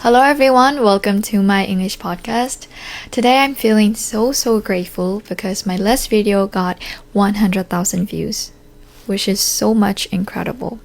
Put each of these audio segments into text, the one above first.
Hello everyone, welcome to my English podcast. Today I'm feeling so grateful because my last video got 100,000 views, which is so much incredible.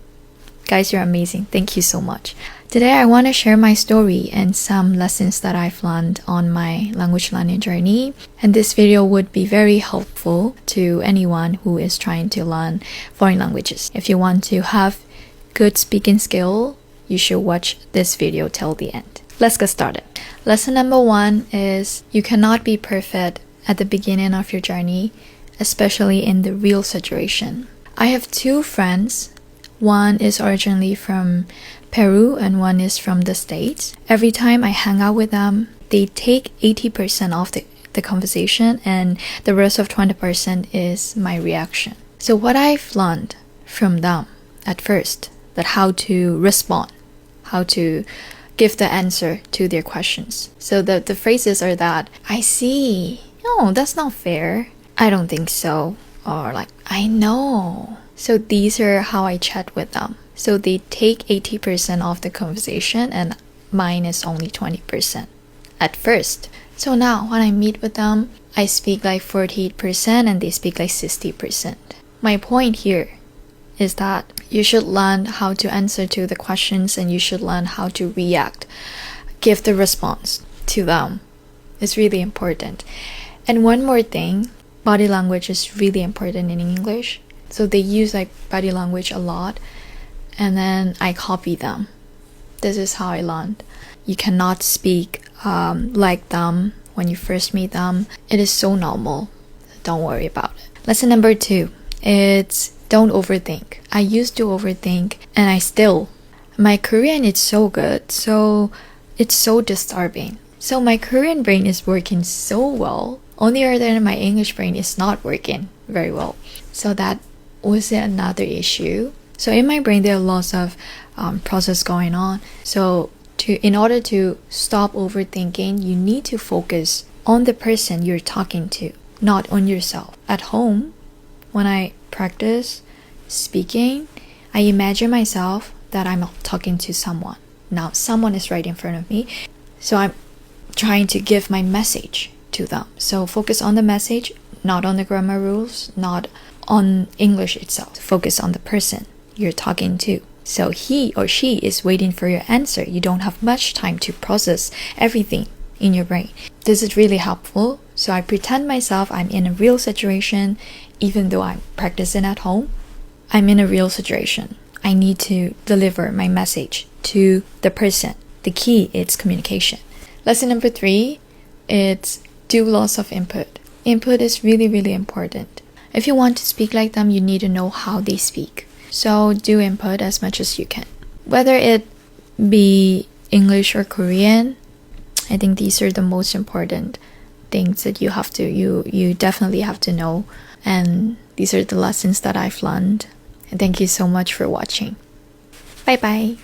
Guys, you're amazing. Thank you so much. Today I want to share my story and some lessons that I've learned on my language learning journey. And this video would be very helpful to anyone who is trying to learn foreign languages. If you want to have good speaking skill, you should watch this video till the end. Let's get started. Lesson number 1 is you cannot be perfect at the beginning of your journey, especially in the real situation. I have 2 friends. One is originally from Peru and one is from the States. Every time I hang out with them, they take 80% of the conversation and the rest of 20% is my reaction. So what I've learned from them at first, that how to respond, how to give the answer to their questions. So the phrases are that, I see, no, that's not fair, I don't think so, or like, I know. So these are how I chat with them. So they take 80% of the conversation and mine is only 20% at first. So now when I meet with them, I speak like 48% and they speak like 60%. My point here is that you should learn how to answer to the questions and you should learn how to react, give the response to them. It's really important. And one more thing, body language is really important in English. So they use like body language a lot and then I copy them. This is how I learned. You cannot speak like them when you first meet them. It is so normal. Don't worry about it. Lesson number 2, it's don't overthink. I used to overthink and I still. My Korean is so good, so it's so disturbing. So my Korean brain is working so well. On the other hand, my English brain is not working very well. So that was another issue. So in my brain, there are lots of process going on. So in order to stop overthinking, you need to focus on the person you're talking to, not on yourself. At home, when I practice speaking, I imagine myself that I'm talking to someone. Now, someone is right in front of me. So I'm trying to give my message to them. So focus on the message, not on the grammar rules, not on English itself. Focus on the person you're talking to. So he or she is waiting for your answer. You don't have much time to process everything in your brain. This is really helpful. So I pretend myself I'm in a real situation, even though I'm practicing at home. I'm in a real situation. I need to deliver my message to the person. The key is communication. Lesson number 3, it's do lots of input. Input is really important. If you want to speak like them, you need to know how they speak. So do input as much as you can. Whether it be English or Korean, I think these are the most important things that you definitely have to know. And these are the lessons that I've learned. And thank you so much for watching. Bye bye.